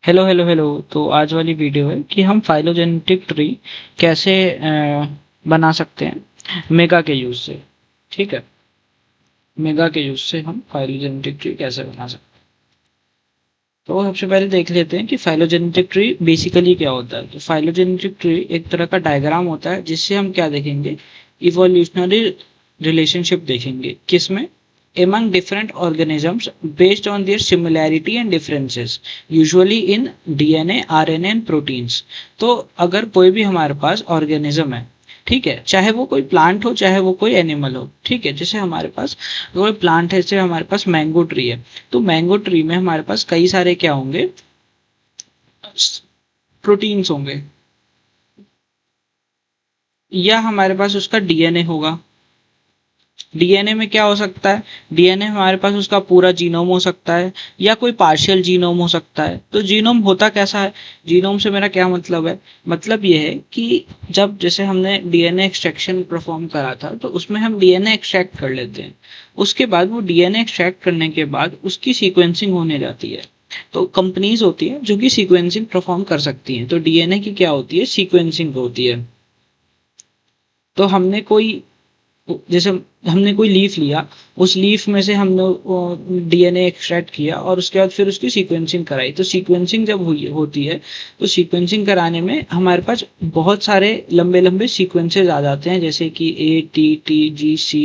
Hello hello hello. तो आज वाली वीडियो है कि हम फाइलोजेनेटिक ट्री कैसे बना सकते हैं मेगा के यूज से। ठीक है, मेगा के यूज से हम फाइलोजेनेटिक ट्री कैसे बना सकते हैं। तो सबसे पहले देख लेते हैं कि फाइलोजेनेटिक ट्री बेसिकली क्या होता है। तो फाइलोजेनेटिक ट्री एक तरह का डायग्राम होता है जिससे हम क्या देखेंगे, इवोल्यूशनरी रिलेशनशिप देखेंगे। किसमें? among different organisms based on their similarity and differences, usually in DNA, RNA and proteins। तो अगर कोई भी हमारे पास ऑर्गेनिज्म है, ठीक है, चाहे वो कोई प्लांट हो चाहे वो कोई एनिमल हो, ठीक है, जैसे हमारे पास कोई प्लांट है, जैसे हमारे पास मैंगो ट्री है, तो मैंगो ट्री में हमारे पास कई सारे क्या होंगे, प्रोटीन्स होंगे, या हमारे पास उसका डीएनए होगा। डीएनए में क्या हो सकता है, डीएनए हमारे पास उसका पूरा जीनोम हो सकता है या कोई पार्शियल जीनोम हो सकता है। तो जीनोम होता कैसा है, जीनोम से मेरा क्या मतलब है, मतलब ये है कि जब जैसे हमने डीएनए एक्सट्रैक्शन परफॉर्म करा था तो उसमें हम डीएनए एक्सट्रैक्ट कर लेते हैं। उसके बाद वो डीएनए एक्सट्रैक्ट करने के बाद उसकी सीक्वेंसिंग होने जाती है। तो कंपनीज होती है जो कि सीक्वेंसिंग परफॉर्म कर सकती हैं। तो डीएनए की क्या होती है, सीक्वेंसिंग होती है। तो हमने कोई, जैसे हमने कोई लीफ लिया, उस लीफ में से हमने डीएनए एक्सट्रैक्ट किया और उसके बाद फिर उसकी सीक्वेंसिंग कराई। तो सीक्वेंसिंग जब हुई होती है तो सीक्वेंसिंग कराने में हमारे पास बहुत सारे लंबे लंबे सीक्वेंसेस आ जाते हैं, जैसे कि ATTGCAAG,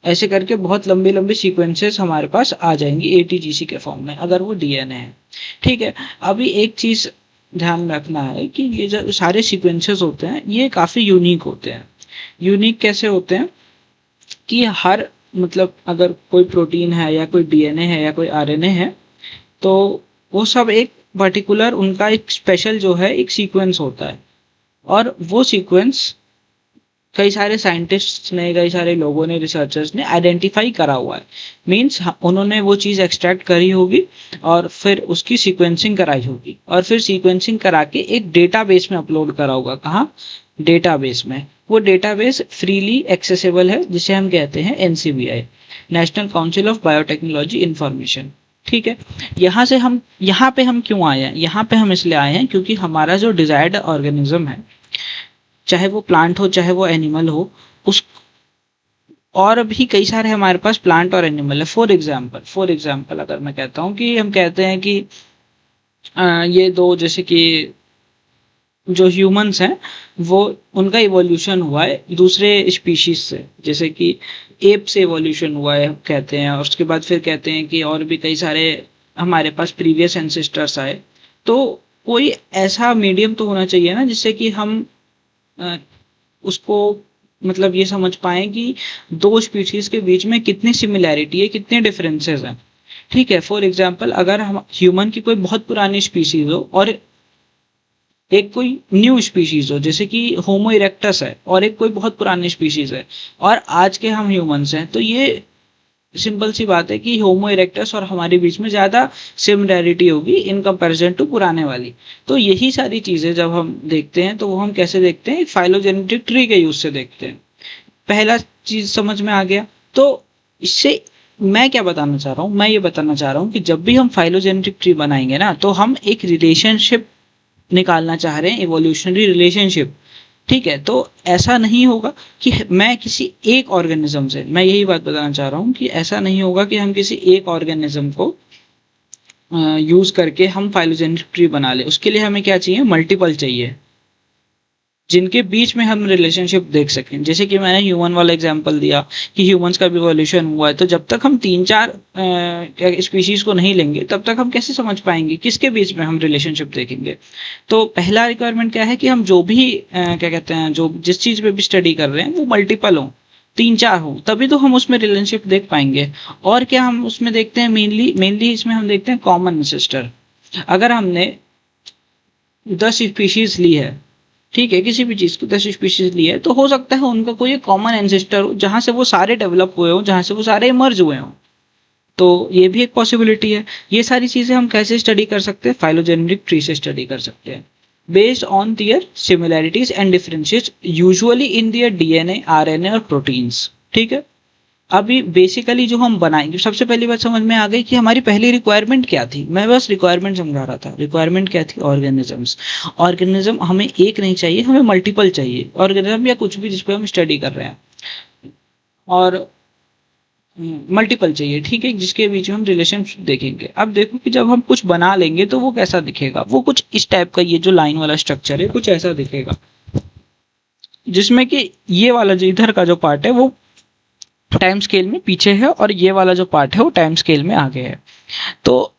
ऐसे करके बहुत लंबे लंबे सीक्वेंसेस हमारे पास आ जाएंगे ATGC के फॉर्म में, अगर वो डीएनए है। ठीक है, अभी एक चीज ध्यान रखना है कि ये जो सारे सीक्वेंसेस होते हैं ये काफी यूनिक होते हैं। यूनिक कैसे होते हैं कि हर, मतलब अगर कोई प्रोटीन है या कोई डीएनए है या कोई आरएनए है, तो वो सब एक पर्टिकुलर, उनका एक स्पेशल जो है एक सीक्वेंस होता है। और वो सीक्वेंस कई सारे साइंटिस्ट्स ने, कई सारे लोगों ने, रिसर्चर्स ने आइडेंटिफाई करा हुआ है। मीन्स उन्होंने वो चीज़ एक्सट्रैक्ट करी होगी और फिर उसकी सीक्वेंसिंग कराई होगी और फिर सीक्वेंसिंग करा के एक डेटाबेस में अपलोड करा होगा। कहाँ? डेटाबेस में। वो डेटाबेस फ्रीली एक्सेसिबल है, जिसे हम कहते हैं NCBI, national council of biotechnology information. ठीक है, यहाँ पे हम क्यों आए हैं, यहाँ पे हम इसलिए आए हैं क्योंकि हमारा जो डिजायर्ड ऑर्गेनिज्म है, चाहे वो प्लांट हो चाहे वो एनिमल हो, उस, और भी कई सारे हमारे पास प्लांट और एनिमल है। फॉर एग्जाम्पल अगर मैं कहता हूँ कि हम कहते हैं कि ये दो, जैसे कि जो ह्यूमंस हैं, वो, उनका इवोल्यूशन हुआ है दूसरे स्पीशीज से, जैसे कि एप से इवोल्यूशन हुआ है कहते हैं, और उसके बाद फिर कहते हैं कि और भी कई सारे हमारे पास प्रीवियस एंसेस्टर्स आए। तो कोई ऐसा मीडियम तो होना चाहिए ना जिससे कि हम अ, उसको, मतलब ये समझ पाए कि दो स्पीशीज के बीच में कितनी सिमिलैरिटी है, कितने डिफरेंसेस हैं। ठीक है, फॉर एग्जाम्पल अगर हम ह्यूमन की कोई बहुत पुरानी स्पीशीज हो और एक कोई न्यू स्पीशीज हो, जैसे कि होमो इरेक्टस है और एक कोई बहुत पुरानी स्पीशीज है, और आज के हम ह्यूमंस हैं, तो ये सिंपल सी बात है कि होमो इरेक्टस और हमारे बीच में ज्यादा सिमिलैरिटी होगी इन कंपैरिजन टू पुराने वाली। तो यही सारी चीजें जब हम देखते हैं तो वो हम कैसे देखते हैं, फाइलोजेनेटिक ट्री के यूज से देखते हैं। पहला चीज समझ में आ गया। तो इससे मैं क्या बताना चाह रहा हूँ, मैं ये बताना चाह रहा हूँ कि जब भी हम फाइलोजेनेटिक ट्री बनाएंगे ना, तो हम एक रिलेशनशिप निकालना चाह रहे हैं, इवोल्यूशनरी रिलेशनशिप। ठीक है, तो ऐसा नहीं होगा कि मैं किसी एक ऑर्गेनिज्म से, मैं यही बात बताना चाह रहा हूँ कि ऐसा नहीं होगा कि हम किसी एक ऑर्गेनिज्म को यूज करके हम फाइलोजेनेटिक ट्री बना ले। उसके लिए हमें क्या चाहिए, मल्टीपल चाहिए, जिनके बीच में हम रिलेशनशिप देख सकें। जैसे कि मैंने ह्यूमन वाला एग्जांपल दिया कि ह्यूमंस का भी इवोल्यूशन हुआ है, तो जब तक हम तीन चार स्पीशीज को नहीं लेंगे तब तक हम कैसे समझ पाएंगे किसके बीच में हम रिलेशनशिप देखेंगे। तो पहला रिक्वायरमेंट क्या है कि हम जो भी क्या कहते हैं, जो जिस चीज पे भी स्टडी कर रहे हैं वो मल्टीपल हो, तीन चार हो, तभी तो हम उसमें रिलेशनशिप देख पाएंगे। और क्या हम उसमें देखते हैं, मेनली मेनली इसमें हम देखते हैं कॉमन एंसेस्टर। अगर हमने 10 स्पीशीज ली है, ठीक है, किसी भी चीज की 10 स्पीशीज ली है, तो हो सकता है उनका कोई कॉमन एंसेस्टर हो जहां से वो सारे डेवलप हुए हो, जहां से वो सारे इमर्ज हुए हो। तो ये भी एक पॉसिबिलिटी है। ये सारी चीजें हम कैसे स्टडी कर सकते हैं, फाइलोजेनेटिक ट्री से स्टडी कर सकते हैं, based on their similarities and differences usually in their DNA, RNA और प्रोटीन्स। ठीक है, अभी बेसिकली जो हम बनाएंगे, सबसे पहली बात समझ में आ गई कि हमारी पहली रिक्वायरमेंट क्या थी। मैं बस रिक्वायरमेंट समझा रहा था। रिक्वायरमेंट क्या थी? ऑर्गेनिजम्स। ऑर्गेनिज्म हमें एक नहीं चाहिए, हमें मल्टीपल चाहिए। ऑर्गेनिज्म या कुछ भी जिस पे हम स्टडी कर रहे हैं, और मल्टीपल चाहिए, ठीक है, जिसके बीच में हम रिलेशन देखेंगे। अब देखो कि जब हम कुछ बना लेंगे तो वो कैसा दिखेगा। वो कुछ इस टाइप का, ये जो लाइन वाला स्ट्रक्चर है कुछ ऐसा दिखेगा, जिसमें कि ये वाला जो इधर का जो पार्ट है वो टाइम स्केल में पीछे है, और ये वाला जो पार्ट है वो टाइम स्केल में आगे है। तो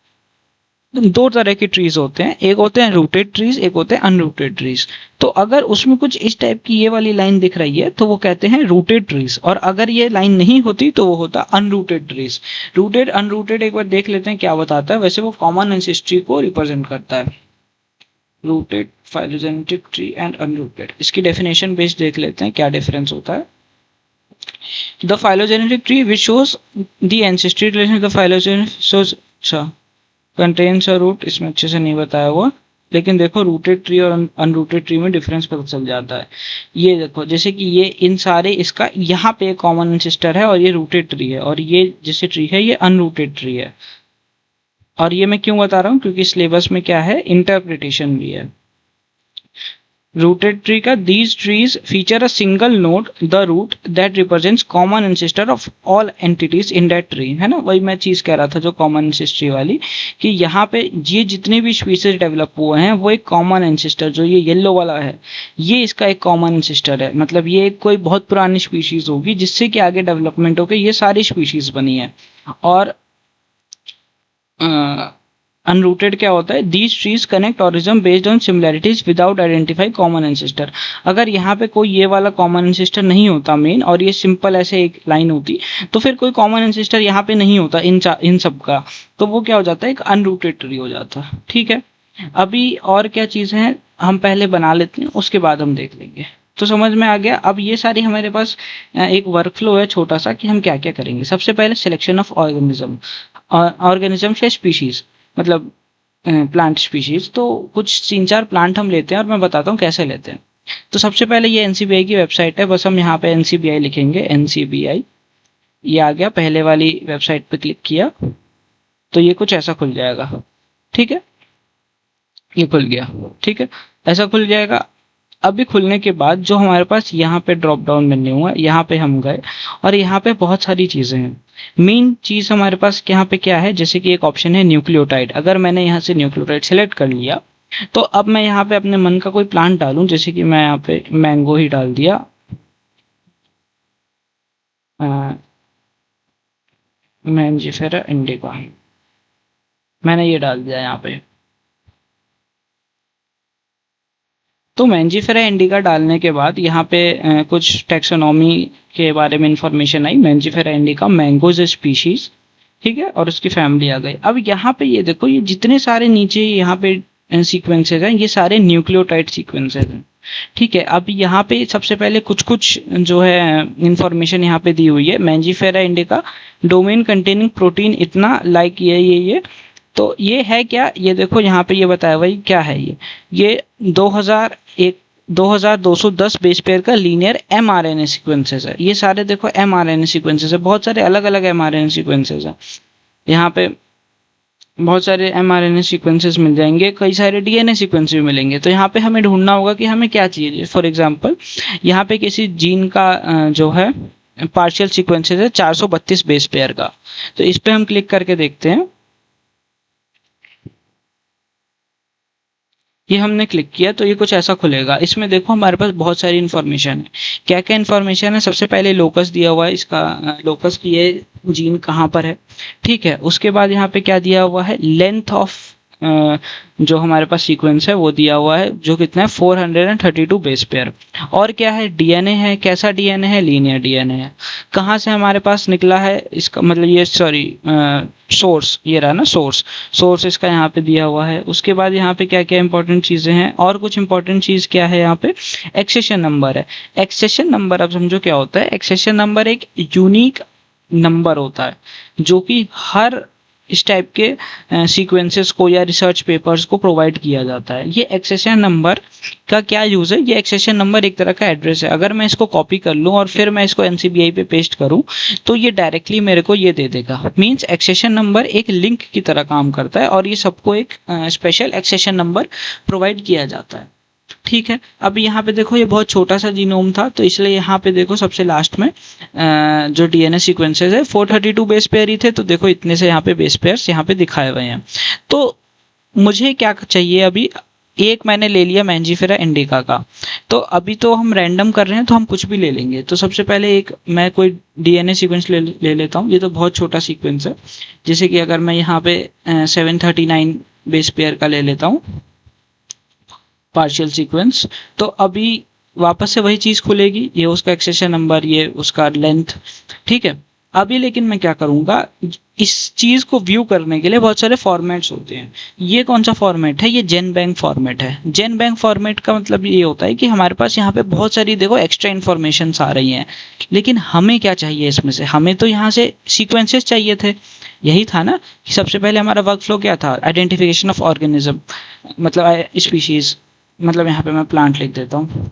दो तरह के ट्रीज होते हैं, एक होते हैं रूटेड ट्रीज, एक होते हैं अनरूटेड ट्रीज। तो अगर उसमें कुछ इस टाइप की ये वाली लाइन दिख रही है तो वो कहते हैं रूटेड ट्रीज, और अगर ये लाइन नहीं होती तो वो होता अनरूटेड ट्रीज। रूटेड अनरूटेड एक बार देख लेते हैं क्या बताता है। वैसे वो कॉमन एंसेस्ट्री को रिप्रेजेंट करता है। Rooted, phylogenetic tree and unrooted, इसकी डेफिनेशन बेस्ड देख लेते हैं क्या डिफरेंस होता है। The phylogenetic tree which shows the ancestry relation of the phylogenetic shows, अच्छा, contains a root, इसमें अच्छे से नहीं बताया हुआ, लेकिन देखो रूटेड ट्री और अनरूटेड ट्री में डिफरेंस पता चल जाता है। ये देखो जैसे कि ये इन सारे, इसका यहाँ पे एक कॉमन एंसेस्टर है और ये रूटेड ट्री है, और ये जैसे ट्री है ये अनरूटेड ट्री है। और ये मैं क्यों बता रहा हूँ, क्योंकि सिलेबस में क्या है, इंटरप्रिटेशन भी है। Rooted tree का these trees feature a single node, the root that represents common ancestor of all entities in that tree, है ना। वही मैं चीज कह रहा था जो कॉमन एंसेस्ट्री वाली, कि यहाँ पे ये जितने भी स्पीसीज डेवलप हुए हैं वो एक कॉमन एंसेस्टर, जो ये येलो वाला है ये इसका एक कॉमन एंसेस्टर है। मतलब ये कोई बहुत पुरानी स्पीशीज होगी जिससे कि आगे डेवलपमेंट होकर ये सारी स्पीशीज बनी है। और अनरूटेड क्या होता है, these trees connect origin based on similarities without identify common ancestor. अगर यहाँ पे कोई ये वाला कॉमन एंसेस्टर नहीं होता मेन, और ये सिंपल ऐसे एक लाइन होती, तो फिर कोई कॉमन एंसेस्टर यहाँ पे नहीं होता इन सब का, तो वो क्या हो जाता है, एक अनरूटेड ट्री हो जाता। ठीक है, अभी और क्या चीजें हैं हम पहले बना लेते हैं, उसके बाद हम देख लेंगे। तो समझ में आ गया। अब ये सारी हमारे पास एक वर्कफ्लो है छोटा सा कि हम क्या क्या करेंगे। सबसे पहले सिलेक्शन ऑफ ऑर्गेनिज्म, ऑर्गेनिज्म या स्पीशीज, मतलब प्लांट स्पीशीज। तो कुछ 3-4 प्लांट हम लेते हैं और मैं बताता हूँ कैसे लेते हैं। तो सबसे पहले ये एनसीबीआई की वेबसाइट है, बस हम यहाँ पे एनसीबीआई लिखेंगे, एनसीबीआई, ये आ गया। पहले वाली वेबसाइट पे क्लिक किया तो ये कुछ ऐसा खुल जाएगा। ठीक है, ये खुल गया। ठीक है, ऐसा खुल जाएगा। अभी खुलने के बाद जो हमारे पास यहाँ पे ड्रॉप डाउन मेन्यू है, यहाँ पे हम गए और यहाँ पे बहुत सारी चीजें हैं। मेन चीज हमारे पास यहाँ पे क्या है, जैसे कि एक ऑप्शन है न्यूक्लियोटाइड। अगर मैंने यहाँ से न्यूक्लियोटाइड सेलेक्ट कर लिया तो अब मैं यहाँ पे अपने मन का कोई प्लांट डालूं, जैसे कि मैं यहाँ पे मैंगो ही डाल दिया, मैंजिफेरा इंडिका, मैंने ये डाल दिया यहाँ पे। तो मैंजिफेरा इंडिका डालने के बाद यहाँ पे कुछ टेक्सोनॉमी के बारे में इंफॉर्मेशन आई। मैंजिफेरा इंडिका मैंगोज स्पीशीज, ठीक है, और उसकी फैमिली आ गई। अब यहाँ पे ये देखो, ये जितने सारे नीचे यहाँ पे सीक्वेंसेज हैं ये सारे न्यूक्लियोटाइड सीक्वेंसेज हैं। ठीक है, अब यहाँ पे सबसे पहले कुछ कुछ जो है इंफॉर्मेशन यहाँ पे दी हुई है। मैंजिफेरा इंडिका डोमेन कंटेनिंग प्रोटीन इतना, लाइक ये तो ये है क्या, ये देखो यहाँ पे ये बताया भाई क्या है ये 2210 बेस पेयर का लीनियर mRNA सीक्वेंसेस है। ये सारे देखो mRNA सीक्वेंसेस है, बहुत सारे अलग अलग mRNA सीक्वेंसेस है। यहाँ पे बहुत सारे mRNA सीक्वेंसेस मिल जाएंगे, कई सारे DNA सीक्वेंस भी मिलेंगे। तो यहाँ पे हमें ढूंढना होगा कि हमें क्या चाहिए। फॉर एग्जांपल यहाँ पे किसी जीन का जो है पार्शियल सीक्वेंसेस है 432 बेस पेयर का, तो इस पे हम क्लिक करके देखते हैं। ये हमने क्लिक किया तो ये कुछ ऐसा खुलेगा। इसमें देखो हमारे पास बहुत सारी इन्फॉर्मेशन है। क्या क्या इन्फॉर्मेशन है, सबसे पहले लोकस दिया हुआ है, इसका लोकस की ये जीन कहाँ पर है। ठीक है, उसके बाद यहाँ पे क्या दिया हुआ है, लेंथ ऑफ जो हमारे पास सीक्वेंस है वो दिया हुआ है, जो कितना है 432 बेस पेयर। और क्या है, डीएनए है। कैसा डीएनए है, लीनियर डीएनए है। कहाँ से हमारे पास निकला है इसका मतलब, ये सॉरी सोर्स, ये रहा ना सोर्स इसका यहाँ पे दिया हुआ है। उसके बाद यहाँ पे क्या क्या इंपॉर्टेंट चीजें हैं, और कुछ इंपॉर्टेंट चीज क्या है, यहाँ पे एक्सेशन नंबर है। एक्सेशन नंबर अब समझो क्या होता है। एक्सेशन नंबर एक यूनिक नंबर होता है जो कि हर इस टाइप के सीक्वेंसेस को या रिसर्च पेपर्स को प्रोवाइड किया जाता है। ये एक्सेशन नंबर का क्या यूज है? ये एक्सेशन नंबर एक तरह का एड्रेस है। अगर मैं इसको कॉपी कर लूँ और फिर मैं इसको एनसीबीआई पे पेस्ट करूँ तो ये डायरेक्टली मेरे को ये दे देगा। मीन्स एक्सेशन नंबर एक लिंक की तरह काम करता है और ये सबको एक स्पेशल एक्सेशन नंबर प्रोवाइड किया जाता है। ठीक है, अब यहाँ पे देखो ये बहुत छोटा सा जीनोम था, तो इसलिए यहाँ पे देखो सबसे लास्ट में जो डीएनए सीक्वेंसेस है 432 बेस पेयर ही थे, तो देखो इतने से यहाँ पे बेस पेयर्स यहाँ पे दिखाए हुए हैं। तो मुझे क्या चाहिए अभी? एक मैंने ले लिया मैंजीफेरा इंडिका का, तो अभी तो हम रैंडम कर रहे हैं तो हम कुछ भी ले लेंगे। तो सबसे पहले एक मैं कोई डीएनए सीक्वेंस ले लेता हूँ। ये तो बहुत छोटा सीक्वेंस है, जैसे कि अगर मैं यहाँ पे 739 बेस पेयर का ले लेता हूँ पार्शियल सीक्वेंस, तो अभी वापस से वही चीज खुलेगी, ये उसका एक्सेशन नंबर, ये उसका लेंथ। ठीक है, अभी लेकिन मैं क्या करूंगा, इस चीज को व्यू करने के लिए बहुत सारे फॉर्मेट्स होते हैं। ये कौन सा फॉर्मेट है? ये जेनबैंक फॉर्मेट है। जेनबैंक फॉर्मेट का मतलब ये होता है कि हमारे पास यहाँ पे बहुत सारी देखो एक्स्ट्रा इन्फॉर्मेशन आ रही हैं, लेकिन हमें क्या चाहिए इसमें से? हमें तो यहाँ से सीक्वेंसेस चाहिए थे। यही था ना कि सबसे पहले हमारा वर्क फ्लो क्या था? आइडेंटिफिकेशन ऑफ ऑर्गेनिज्म, मतलब स्पीशीज, मतलब यहाँ पे मैं प्लांट लिख देता हूँ।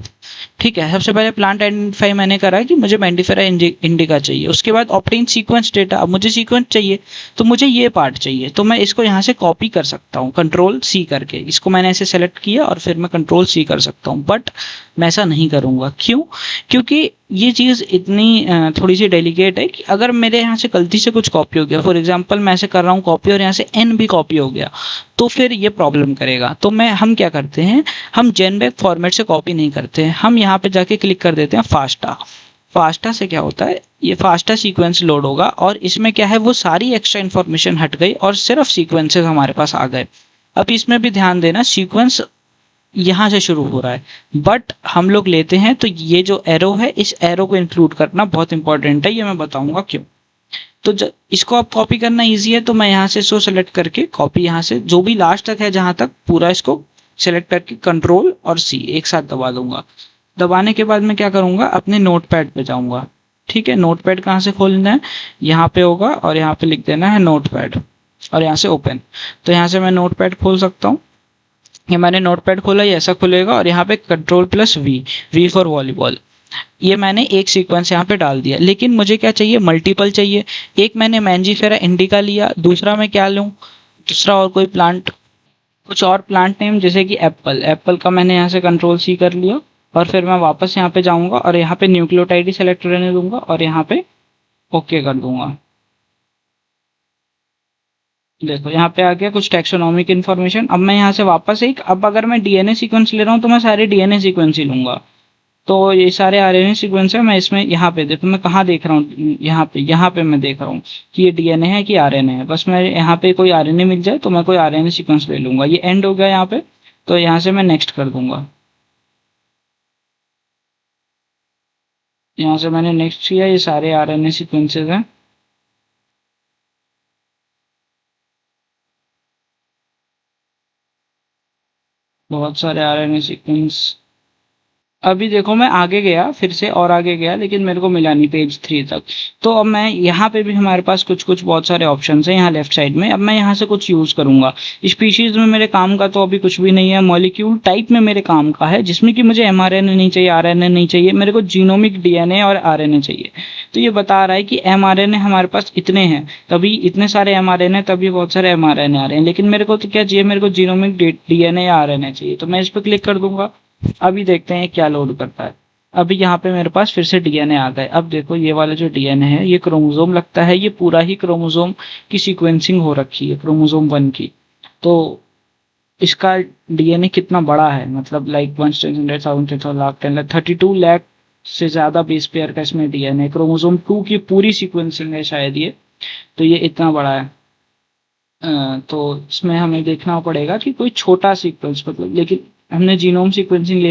ठीक है, सबसे पहले प्लांट आइडेंटिफाई मैंने करा कि मुझे मैंडिफेरा इंडिका चाहिए। उसके बाद ऑप्टेन सीक्वेंस डेटा, अब मुझे सीक्वेंस चाहिए तो मुझे ये पार्ट चाहिए, तो मैं इसको यहाँ से कॉपी कर सकता हूँ कंट्रोल सी करके। इसको मैंने ऐसे सेलेक्ट किया और फिर मैं कंट्रोल सी कर सकता हूँ, बट मैं ऐसा नहीं करूँगा। क्यों? क्योंकि ये चीज़ इतनी थोड़ी सी डेलिकेट है कि अगर मेरे यहाँ से गलती से कुछ कॉपी हो गया, फॉर एग्जाम्पल मैं ऐसे कर रहा हूँ कॉपी और यहाँ से एन भी कॉपी हो गया, तो फिर ये प्रॉब्लम करेगा। तो हम क्या करते हैं, हम जेनबैंक फॉर्मेट से कॉपी नहीं करते हैं, हम यहाँ पे जाके क्लिक कर देते हैं फास्टा। फास्टा से क्या होता है, ये फास्टा सीक्वेंस लोड होगा और इसमें क्या है, वो सारी एक्स्ट्रा इन्फॉर्मेशन हट गई और सिर्फ सीक्वेंसेस हमारे पास आ गए। अब इसमें भी ध्यान देना, सीक्वेंस यहाँ से शुरू हो रहा है, बट हम लोग लेते हैं तो ये जो एरो है, इस एरो को इंक्लूड करना बहुत इंपॉर्टेंट है, ये मैं बताऊंगा क्यों। तो इसको आप कॉपी करना इजी है, तो मैं यहाँ से इसको सेलेक्ट करके कॉपी, यहाँ से जो भी लास्ट तक है जहां तक पूरा इसको सेलेक्ट करके कंट्रोल और सी एक साथ दबा दूंगा। दबाने के बाद मैं क्या करूंगा, अपने नोटपैड पे जाऊंगा। ठीक है, नोटपैड कहाँ से खोलना है? यहाँ पे होगा और यहाँ पे लिख देना है नोटपैड और यहाँ से ओपन। तो यहाँ से मैं नोटपैड खोल सकता हूँ। ये मैंने नोटपैड खोला, ये ऐसा खुलेगा और यहाँ पे control plus V, V for volleyball. ये मैंने एक सीक्वेंस यहाँ पे डाल दिया, लेकिन मुझे क्या चाहिए, मल्टीपल चाहिए। एक मैंने मैंजीफेरा इंडिका लिया, दूसरा मैं क्या लूँ, दूसरा और कोई प्लांट, कुछ और प्लांट नेम, जैसे कि एप्पल। एप्पल का मैंने यहाँ से कंट्रोल सी कर लिया और फिर मैं वापस यहाँ पे जाऊंगा और यहाँ पे न्यूक्लियोटाइड ही सेलेक्ट रहने दूंगा और यहाँ पे ओके कर दूंगा। देखो यहाँ पे आ गया कुछ टैक्सोनॉमिक इन्फॉर्मेशन। अब मैं यहाँ से वापस अब अगर मैं डीएनए सीक्वेंस ले रहा हूँ तो मैं सारे डीएनए सीक्वेंस ही लूंगा। तो ये सारे आरएनए सीक्वेंस है, मैं इसमें यहाँ पे देखो, मैं कहाँ देख रहा हूँ, यहाँ पे मैं देख रहा हूँ कि ये डीएनए है कि आरएनए है। बस मैं यहाँ पे कोई आरएनए मिल जाए तो मैं कोई आरएनए सीक्वेंस ले लूंगा। ये एंड हो गया यहाँ पे, तो यहाँ से मैं नेक्स्ट कर दूंगा। यहाँ से मैंने नेक्स्ट किया, ये सारे आरएनए सीक्वेंसेस हैं। बहुत सारे आरएनए सीक्वेंस। अभी देखो मैं आगे गया, फिर से और आगे गया, लेकिन मेरे को मिला नहीं पेज 3 तक। तो अब मैं यहाँ पे भी हमारे पास कुछ कुछ बहुत सारे ऑप्शंस हैं यहाँ लेफ्ट साइड में। अब मैं यहाँ से कुछ यूज करूंगा। स्पीशीज में मेरे काम का तो अभी कुछ भी नहीं है। मॉलिक्यूल टाइप में मेरे काम का है, जिसमें कि मुझे एमआरएनए नहीं चाहिए, आरएनए नहीं चाहिए, मेरे को जीनोमिक डीएनए और आरएनए चाहिए। तो ये बता रहा है कि एमआरएनए हमारे पास इतने हैं, तभी इतने सारे एमआरएनए, तभी बहुत सारे एमआरएनए आ रहे हैं। लेकिन मेरे को तो क्या चाहिए, मेरे को जीनोमिक डीएनए या आरएनए चाहिए। तो मैं इस पर क्लिक कर दूंगा। अभी देखते हैं क्या लोड करता है। अभी यहाँ पे मेरे पास फिर से डीएनए आ गए। अब देखो ये वाला जो डीएनए है, ये क्रोमोसोम लगता है, ये पूरा ही क्रोमोसोम की सीक्वेंसिंग हो रखी है, क्रोमोसोम 1 की। तो इसका डीएनए कितना बड़ा है, मतलब लाइक 100,000 लाख 10 लाख 32 लाख से ज्यादा बेस पेयर का इसमें डीएनए। क्रोमोसोम 2 की पूरी सीक्वेंसिंग है शायद ये, तो ये इतना बड़ा है। तो इसमें हमें देखना पड़ेगा कि कोई छोटा सीक्वेंस, मतलब, लेकिन हमने जीनोम सीक्वेंसिंग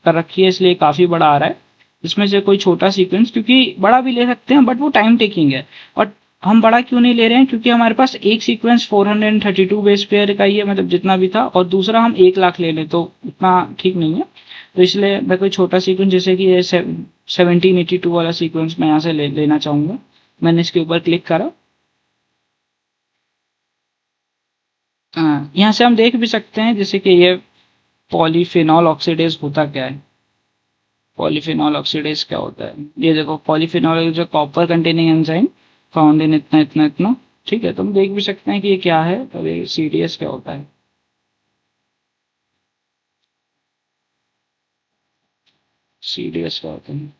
कर रखी है, इसलिए काफी बड़ा आ रहा है। इसमें से कोई छोटा सीक्वेंस, क्योंकि बड़ा भी ले सकते हैं बट वो टाइम टेकिंग है। और हम बड़ा क्यों नहीं ले रहे हैं, क्योंकि हमारे पास एक सीक्वेंस 432 बेस पेयर का ही है, मतलब जितना भी था, और दूसरा हम 1 लाख ले लें तो उतना ठीक नहीं है। तो इसलिए मैं कोई छोटा सीक्वेंस, जैसे कि ये 1782 वाला सीक्वेंस मैं यहाँ से लेना चाहूंगा। मैंने इसके ऊपर क्लिक करा। यहाँ से हम देख भी सकते हैं जैसे कि ये पॉलीफेनॉल ऑक्सीडेज होता क्या है। पॉलीफेनॉल ऑक्सीडेज क्या होता है, ये देखो पॉलीफेनॉल जो copper containing enzyme found in इतना इतना इतना। ठीक है, तो हम देख भी सकते हैं कि ये क्या है और ये सीडीएस क्या होता है। सीडीएस क्या होता है,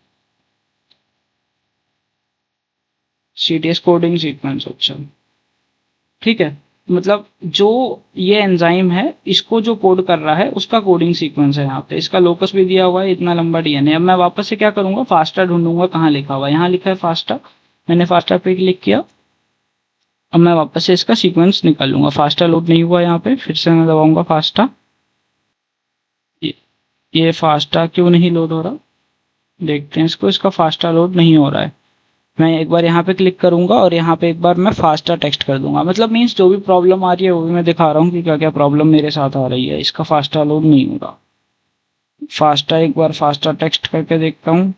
सीडीएस कोडिंग सीक्वेंस। अच्छा ठीक है, मतलब जो ये एंजाइम है इसको जो कोड कर रहा है उसका कोडिंग सीक्वेंस है। यहाँ पे इसका लोकस भी दिया हुआ है, इतना लंबा डीएनए। अब मैं वापस से क्या करूंगा, फास्टा ढूंढूंगा, कहाँ लिखा हुआ है, यहाँ लिखा है फास्टा। मैंने फास्टा पे क्लिक किया। अब मैं वापस से इसका सीक्वेंस निकाल लूंगा। फास्टा लोड नहीं हुआ यहाँ पे, फिर से मैं दबाऊंगा फास्टा। ये, ये फास्टा क्यों नहीं लोड हो रहा, देखते हैं इसको। इसका फास्टा लोड नहीं हो रहा है। मैं एक बार यहाँ पे क्लिक करूंगा और यहाँ पे एक बार मैं फास्टा टेक्स्ट कर दूंगा। मतलब मीन्स जो भी प्रॉब्लम आ रही है वो भी मैं दिखा रहा हूँ कि क्या क्या प्रॉब्लम मेरे साथ आ रही है। इसका फास्टा लोड नहीं हो रहा। फास्टा एक बार फास्टा टेक्स्ट करके देखता हूँ।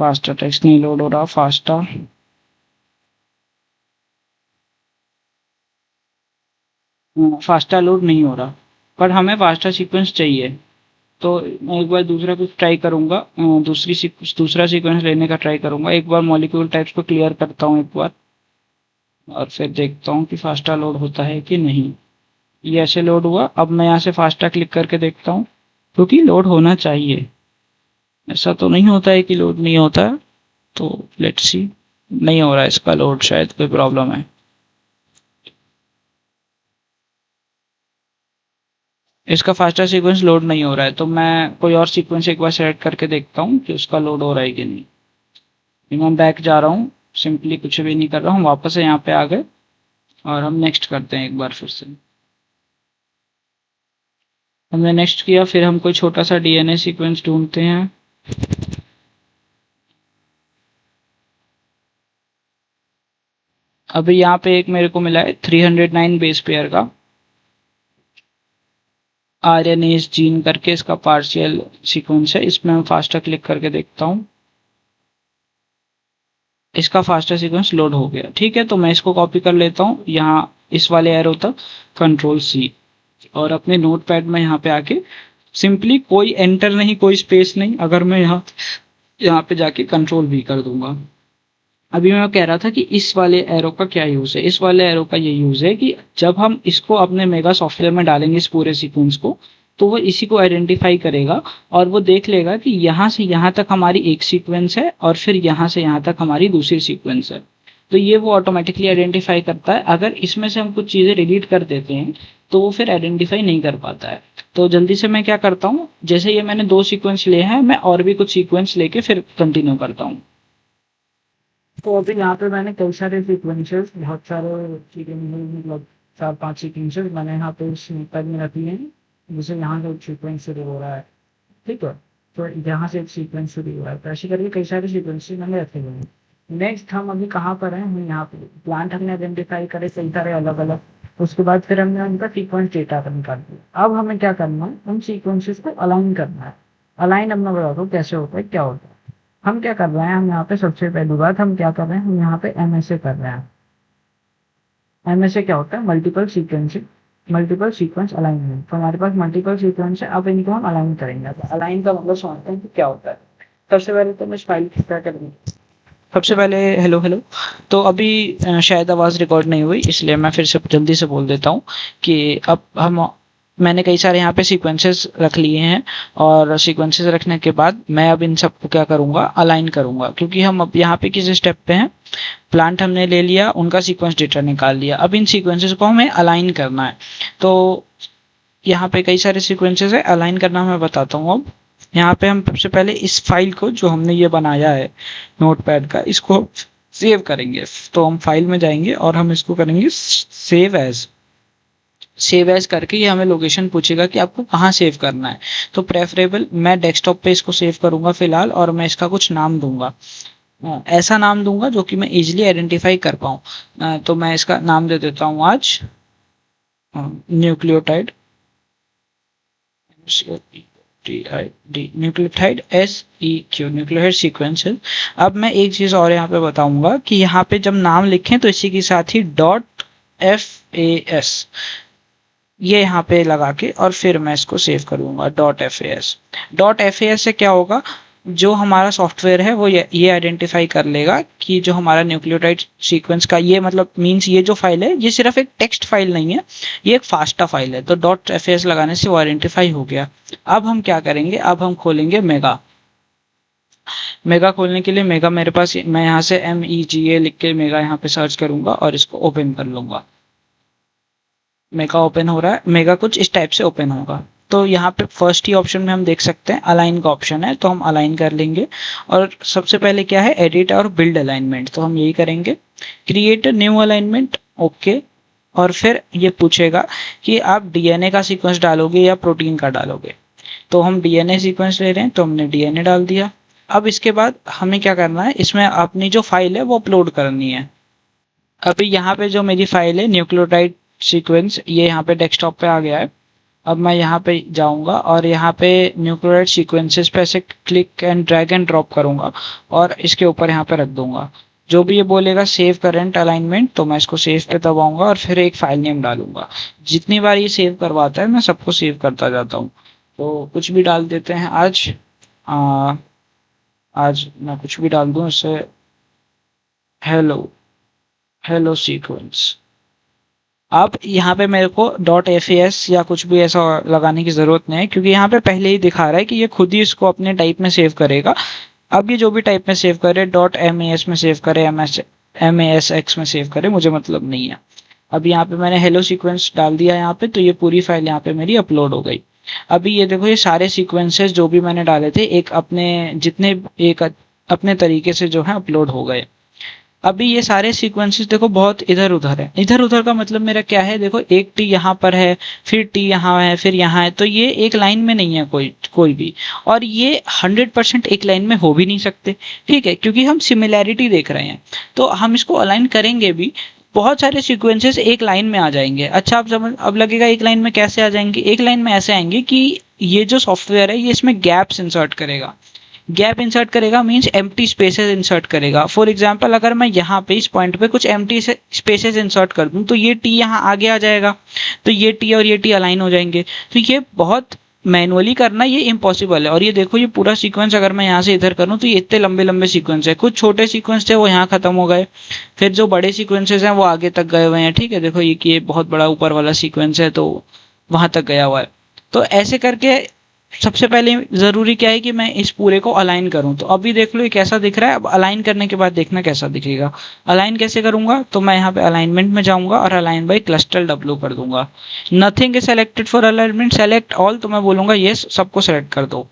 फास्टा टेक्स्ट नहीं लोड हो रहा। फास्टा फास्टा लोड नहीं हो रहा, पर हमें फास्टा सीक्वेंस चाहिए। तो मैं एक बार दूसरा कुछ ट्राई करूंगा, दूसरा सीक्वेंस लेने का ट्राई करूंगा। एक बार मॉलिक्यूल टाइप्स को क्लियर करता हूँ एक बार, और फिर देखता हूँ कि फास्टा लोड होता है कि नहीं। ये ऐसे लोड हुआ। अब मैं यहाँ से फास्टा क्लिक करके देखता हूँ, क्योंकि लोड होना चाहिए। ऐसा तो नहीं होता है कि लोड नहीं होता है। तो लेट्स सी, नहीं हो रहा है इसका लोड, शायद कोई प्रॉब्लम है। इसका फास्टा सीक्वेंस लोड नहीं हो रहा है, तो मैं कोई और सीक्वेंस एक बार सेलेक्ट करके देखता हूँ कि उसका लोड हो रहा है कि नहीं। मैं बैक जा रहा हूँ, सिंपली कुछ भी नहीं कर रहा हूँ, वापस से यहाँ पे आ गए और हम नेक्स्ट करते हैं एक बार फिर से। हमने नेक्स्ट किया, फिर हम कोई छोटा सा डीएनए सीक्वेंस ढूंढते हैं। अभी यहाँ पे एक मेरे को मिला है 309 बेस पेयर का आरएनएस जीन करके, इसका पार्शियल सीक्वेंस है। इसमें मैं फास्टा क्लिक करके देखता हूँ। इसका फास्टा सीक्वेंस लोड हो गया। ठीक है, तो मैं इसको कॉपी कर लेता हूँ यहाँ इस वाले एरो तक, कंट्रोल सी, और अपने नोट पैड में यहाँ पे आके सिंपली कोई एंटर नहीं, कोई स्पेस नहीं। अगर मैं यहाँ यहाँ पे जाके कंट्रोल भी कर दूंगा। अभी मैं कह रहा था कि इस वाले एरो का क्या यूज है। इस वाले एरो का ये यूज है कि जब हम इसको अपने मेगा सॉफ्टवेयर में डालेंगे इस पूरे सीक्वेंस को, तो वो इसी को आइडेंटिफाई करेगा और वो देख लेगा कि यहाँ से यहाँ तक हमारी एक सीक्वेंस है और फिर यहाँ से यहाँ तक हमारी दूसरी सीक्वेंस है। तो ये वो ऑटोमेटिकली आइडेंटिफाई करता है। अगर इसमें से हम कुछ चीजें डिलीट कर देते हैं तो वो फिर आइडेंटिफाई नहीं कर पाता है। तो जल्दी से मैं क्या करता हूँ, जैसे ये मैंने 2 सीक्वेंस लिए हैं, मैं और भी कुछ सीक्वेंस लेके फिर कंटिन्यू करता हूँ। तो अभी यहाँ पे मैंने कई सारे सीक्वेंसेस, बहुत सारे चीजें, मतलब 4-5 सीक्वेंसेस मैंने यहाँ पे इस पैड में रखी हैं। जैसे यहाँ से एक सीक्वेंस शुरू हो रहा है, ठीक है, तो यहाँ से एक सीक्वेंस शुरू हुआ है, तो ऐसे करके कई सारे सीक्वेंसेस मैंने रखे हुए हैं। नेक्स्ट हम अभी कहाँ पर हैं, हम यहाँ पे प्लांट हमने आइडेंटिफाई करे कई सारे अलग अलग। उसके बाद फिर हमने उनका सीक्वेंस डेटा निकाल दिया। अब हमें क्या करना है, उन सीक्वेंसेस को अलाइन करना है। अलाइन अब मैं बताता हूँ कैसे होता है, क्या होता है। हम क्या कर रहे हैं, हम यहाँ पे सबसे पहली बात हम क्या कर रहे हैं, हम यहाँ पे एमएसए कर रहे हैं। एमएसए क्या होता है, multiple sequencing, multiple sequence alignment. तो हमारे पास मल्टीपल सीक्वेंस है, अब इनको हम अलाइन करेंगे। तो अलाइन का मतलब समझते हैं कि क्या होता है। सबसे पहले तो मैं इस फाइल को क्या करूँगी, सबसे पहले हेलो हेलो। तो अभी शायद आवाज़ रिकॉर्ड नहीं हुई, इसलिए मैं फिर से जल्दी से बोल देता हूँ कि अब हम, मैंने कई सारे यहाँ पे सीक्वेंसेस रख लिए हैं और सीक्वेंसेस रखने के बाद मैं अब इन सबको क्या करूँगा, अलाइन करूँगा। क्योंकि हम अब यहाँ पे किस स्टेप पे हैं, प्लांट हमने ले लिया, उनका सीक्वेंस डेटा निकाल लिया, अब इन सीक्वेंसेस को हमें अलाइन करना है। तो यहाँ पे कई सारे सीक्वेंसेस है, अलाइन करना मैं बताता हूँ। अब यहाँ पे हम सबसे पहले इस फाइल को जो हमने ये बनाया है नोटपैड का, इसको सेव करेंगे। तो हम फाइल में जाएंगे और हम इसको करेंगे सेव एज। सेव एज करके ये हमें लोकेशन पूछेगा कि आपको कहाँ सेव करना है। तो प्रेफरेबल मैं डेस्कटॉप पे इसको सेव करूंगा फिलहाल, और मैं इसका कुछ नाम दूंगा। ऐसा नाम दूंगा जो कि मैं इजिली आइडेंटिफाई कर पाऊँ। तो मैं इसका नाम दे देता हूँ आज nucleotide, nucleotide SEQ, nucleotide sequences. अब मैं एक चीज और यहाँ पे बताऊंगा कि यहाँ पे जब नाम लिखें तो इसी के साथ ही डॉट FAS ये यहाँ पे लगा के और फिर मैं इसको सेव करूँगा .fas। .fas से क्या होगा, जो हमारा सॉफ्टवेयर है वो ये आइडेंटिफाई कर लेगा कि जो हमारा न्यूक्लियोटाइड सीक्वेंस का ये मतलब मींस ये जो फाइल है ये सिर्फ एक टेक्स्ट फाइल नहीं है, ये एक फास्टा फाइल है। तो .fas लगाने से वो आइडेंटिफाई हो गया। अब हम क्या करेंगे, अब हम खोलेंगे मेगा। मेगा खोलने के लिए मेगा मेरे पास, मैं यहाँ से MEGA लिख के मेगा यहाँ पे सर्च करूंगा और इसको ओपन कर लूंगा। मेगा ओपन हो रहा है। मेगा कुछ इस टाइप से ओपन होगा। तो यहाँ पे फर्स्ट ही ऑप्शन में हम देख सकते हैं अलाइन का ऑप्शन है, तो हम अलाइन कर लेंगे। और सबसे पहले क्या है, एडिट और बिल्ड अलाइनमेंट, तो हम यही करेंगे। Create new alignment, okay. और फिर ये पूछेगा कि आप DNA का सीक्वेंस डालोगे या प्रोटीन का डालोगे, तो हम DNA सीक्वेंस ले रहे हैं तो हमने DNA डाल दिया। अब इसके बाद हमें क्या करना है, इसमें अपनी जो फाइल है वो अपलोड करनी है। अभी यहाँ पे जो मेरी फाइल है न्यूक्लियोटाइड सीक्वेंस, ये यहाँ पे डेस्कटॉप पे आ गया है। अब मैं यहाँ पे जाऊंगा और यहाँ पे न्यूक्लियोटाइड सीक्वेंसेस पे ऐसे click and drag and drop करूंगा और इसके ऊपर यहाँ पे रख दूंगा। जो भी ये बोलेगा सेव करंट अलाइनमेंट, तो मैं इसको सेव पे दबाऊंगा और फिर एक फाइल नेम डालूंगा। जितनी बार ये सेव करवाता है मैं सबको सेव करता जाता हूँ। तो कुछ भी डाल देते हैं आज मैं कुछ भी डाल दूं, इससे हेलो हेलो सीक्वेंस। अब यहाँ पे मेरे को .fas या कुछ भी ऐसा लगाने की ज़रूरत नहीं है, क्योंकि यहाँ पे पहले ही दिखा रहा है कि ये खुद ही इसको अपने टाइप में सेव करेगा। अब ये जो भी टाइप में सेव करे, .mas में सेव करे, masx में सेव करे, मुझे मतलब नहीं है। अब यहाँ पे मैंने हेलो सीक्वेंस डाल दिया यहाँ पे, तो ये पूरी फाइल यहाँ पे मेरी अपलोड हो गई। अभी ये देखो, ये सारे सीक्वेंसेस जो भी मैंने डाले थे एक अपने तरीके से जो है अपलोड हो गए। अभी ये सारे सीक्वेंसेस देखो बहुत इधर उधर है। इधर उधर का मतलब मेरा क्या है, देखो एक टी यहाँ पर है, फिर टी यहाँ है, फिर यहाँ है, तो ये एक लाइन में नहीं है कोई भी। और ये 100% एक लाइन में हो भी नहीं सकते, ठीक है, क्योंकि हम सिमिलैरिटी देख रहे हैं। तो हम इसको अलाइन करेंगे भी, बहुत सारे सीक्वेंसेस एक लाइन में आ जाएंगे। अच्छा, आप समझ, अब लगेगा एक लाइन में कैसे आ जाएंगे। एक लाइन में ऐसे आएंगे कि ये जो सॉफ्टवेयर है ये इसमें गैप्स इंसर्ट करेगा। गैप इंसर्ट करेगा मींस एम्प्टी स्पेसेस इंसर्ट करेगा। फॉर एग्जांपल, अगर मैं यहाँ पे इस पॉइंट पे कुछ एम्प्टी स्पेसेस इंसर्ट कर दूं तो ये टी यहाँ आगे आ जाएगा, तो ये टी और ये टी अलाइन हो जाएंगे। तो ये बहुत मैनुअली करना ये इम्पॉसिबल है। और ये देखो, ये पूरा सीक्वेंस अगर मैं यहाँ से इधर करूँ तो ये इतने लंबे लंबे सीक्वेंस है। कुछ छोटे सीक्वेंस थे वो यहाँ खत्म हो गए, फिर जो बड़े सीक्वेंसेस हैं वो आगे तक गए हुए हैं, ठीक है। देखो ये कि ये बहुत बड़ा ऊपर वाला सीक्वेंस है तो वहां तक गया हुआ है। तो ऐसे करके सबसे पहले ज़रूरी क्या है कि मैं इस पूरे को अलाइन करूं। तो अभी देख लो ये कैसा दिख रहा है। अब अलाइन करने के बाद देखना कैसा दिखेगा। अलाइन कैसे करूंगा, तो मैं यहाँ पे अलाइनमेंट में जाऊंगा और अलाइन बाय क्लस्टर W कर दूंगा। Nothing is selected for alignment, select all, तो मैं बोलूंगा यस, सबको सेलेक्ट कर दो।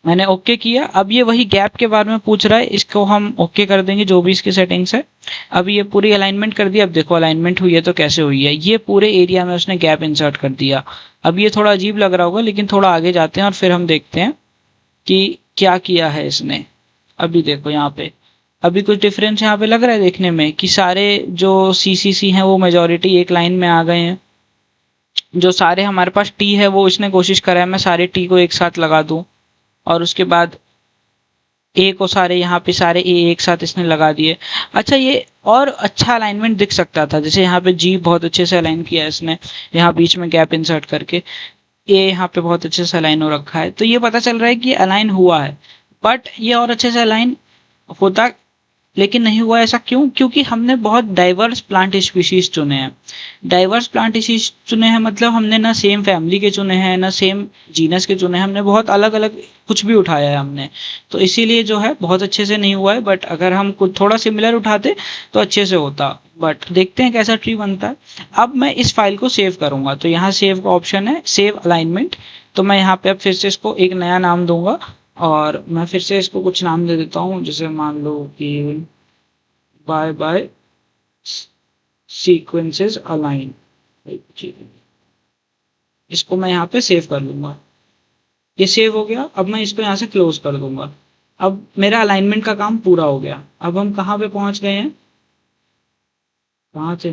मैंने ओके किया। अब ये वही गैप के बारे में पूछ रहा है, इसको हम ओके कर देंगे जो भी इसकी सेटिंग्स है। अब ये पूरी अलाइनमेंट कर दिया। अब देखो अलाइनमेंट हुई है तो कैसे हुई है, ये पूरे एरिया में उसने गैप इंसर्ट कर दिया। अब ये थोड़ा अजीब लग रहा होगा, लेकिन थोड़ा आगे जाते हैं और फिर हम देखते हैं कि क्या किया है इसने। अभी देखो यहाँ पे अभी कुछ डिफरेंस यहाँ पे लग रहा है देखने में कि सारे जो CCC हैं वो मेजोरिटी एक लाइन में आ गए हैं। जो सारे हमारे पास टी है वो इसने कोशिश करा है मैं सारे टी को एक साथ लगा दूं, और उसके बाद ए को सारे यहाँ पे सारे ए एक साथ इसने लगा दिए। अच्छा, ये और अच्छा अलाइनमेंट दिख सकता था, जैसे यहाँ पे जी बहुत अच्छे से अलाइन किया है इसने, यहाँ बीच में गैप इंसर्ट करके ए यहाँ पे बहुत अच्छे से अलाइन हो रखा है। तो ये पता चल रहा है कि अलाइन हुआ है, बट ये और अच्छे से अलाइन होता लेकिन नहीं हुआ। ऐसा क्यों? क्योंकि हमने बहुत डाइवर्स प्लांट स्पीशीज चुने हैं। डाइवर्स प्लांट स्पीशीज चुने हैं मतलब हमने ना सेम फैमिली के चुने हैं ना सेम जीनस के चुने हैं, हमने बहुत अलग अलग कुछ भी उठाया है हमने। तो इसीलिए जो है बहुत अच्छे से नहीं हुआ है, बट अगर हम कुछ थोड़ा सिमिलर उठाते तो अच्छे से होता। बट देखते हैं कैसा ट्री बनता है। अब मैं इस फाइल को सेव करूंगा, तो यहाँ सेव का ऑप्शन है, सेव अलाइनमेंट। तो मैं यहाँ पे अब फिर से इसको एक नया नाम दूंगा और मैं फिर से इसको कुछ नाम दे देता हूँ, जैसे मान लो कि बाय सीक्वेंसेस अलाइन। इसको मैं यहाँ पे सेव कर लूंगा। ये सेव हो गया। अब मैं इसको यहाँ से क्लोज कर दूंगा। अब मेरा अलाइनमेंट का काम पूरा हो गया। अब हम कहाँ पे पहुंच गए हैं, कहाँ थे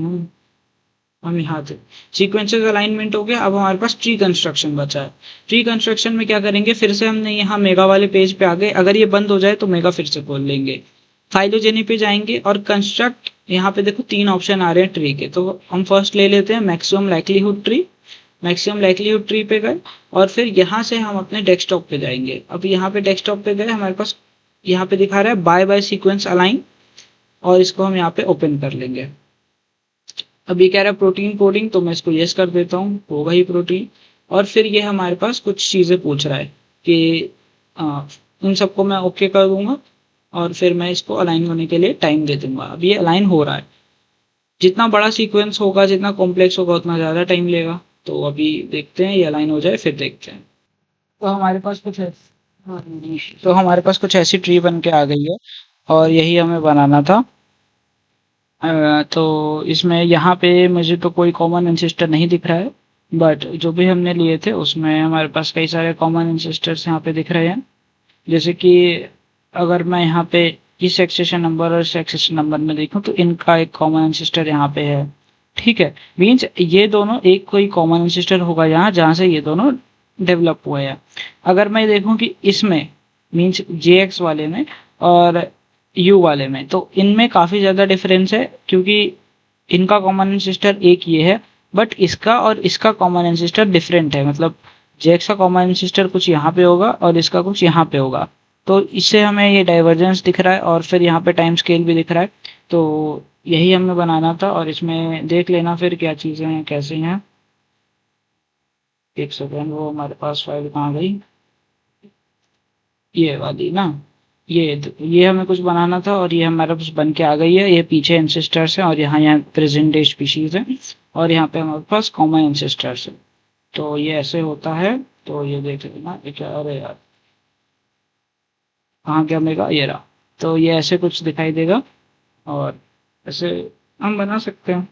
हम यहाँ थे। सीक्वेंसेस अलाइनमेंट हो गया। अब हमारे पास ट्री कंस्ट्रक्शन बचा है। ट्री कंस्ट्रक्शन में क्या करेंगे, फिर से हमने यहाँ मेगा वाले पेज पे आ गए। अगर ये बंद हो जाए तो मेगा फिर से खोल लेंगे। फाइलोजेनी पे जाएंगे और कंस्ट्रक्ट यहाँ पे देखो 3 ऑप्शन आ रहे हैं ट्री के, तो हम फर्स्ट ले लेते हैं maximum likelihood tree. Maximum likelihood tree पे गए और फिर यहाँ से हम अपने डेस्कटॉप पे जाएंगे। अब यहाँ पे डेस्कटॉप पे गए, हमारे पास यहाँ पे दिखा रहा है बाय बाय सीक्वेंस अलाइन, और इसको हम यहाँ पे ओपन कर लेंगे। अब ये कह रहा है प्रोटीन कोडिंग, तो मैं इसको यस कर देता हूँ, होगा ही प्रोटीन। और फिर ये हमारे पास कुछ चीज़ें पूछ रहा है कि इन सबको मैं ओके कर दूंगा और फिर मैं इसको अलाइन होने के लिए टाइम दे दूंगा। अब ये अलाइन हो रहा है। जितना बड़ा सीक्वेंस होगा, जितना कॉम्प्लेक्स होगा, उतना ज़्यादा टाइम लेगा। तो अभी देखते हैं ये अलाइन हो जाए फिर देखते हैं। तो हमारे पास कुछ तो हमारे पास कुछ ऐसी ट्री बन के आ गई है और यही हमें बनाना था। तो इसमें यहाँ पे मुझे तो कोई कॉमन एंसेस्टर नहीं दिख रहा है, बट जो भी हमने लिए थे उसमें हमारे पास कई सारे कॉमन एंसेस्टर्स यहाँ पे दिख रहे हैं। जैसे कि अगर मैं यहाँ पे इस एक्सेशन नंबर और इस एक्सेशन नंबर में देखूँ तो इनका एक कॉमन एंसेस्टर यहाँ पे है। ठीक है, मीन्स ये दोनों एक कोई कॉमन एंसेस्टर होगा यहाँ जहाँ से ये दोनों डेवलप हुए हैं। अगर मैं देखूँ कि इसमें मीन्स JX वाले में और U वाले में, तो इनमें काफ़ी ज़्यादा डिफरेंस है, क्योंकि इनका कॉमन एंसेस्टर एक ये है, बट इसका और इसका कॉमन एंसेस्टर डिफरेंट है। मतलब JX का कॉमन एंसेस्टर कुछ यहाँ पे होगा और इसका कुछ यहाँ पे होगा। तो इससे हमें ये डाइवर्जेंस दिख रहा है और फिर यहाँ पे टाइम स्केल भी दिख रहा है। तो यही हमें बनाना था और इसमें देख लेना फिर क्या चीज़ें हैं कैसे हैं। एक सेकेंड, वो हमारे पास फाइल कहाँ गई, ये वाली ना। ये हमें कुछ बनाना था और ये हमारे पास बन के आ गई है। ये पीछे एंसेस्टर्स हैं और यहाँ प्रेजेंट डे स्पीशीज है और यहाँ पे हमारे पास कॉमन एंसेस्टर्स है। तो ये ऐसे होता है। तो ये देख लेना, ये क्या, अरे यार कहाँ क्या मेगा, ये रहा। तो ये ऐसे कुछ दिखाई देगा और ऐसे हम बना सकते हैं।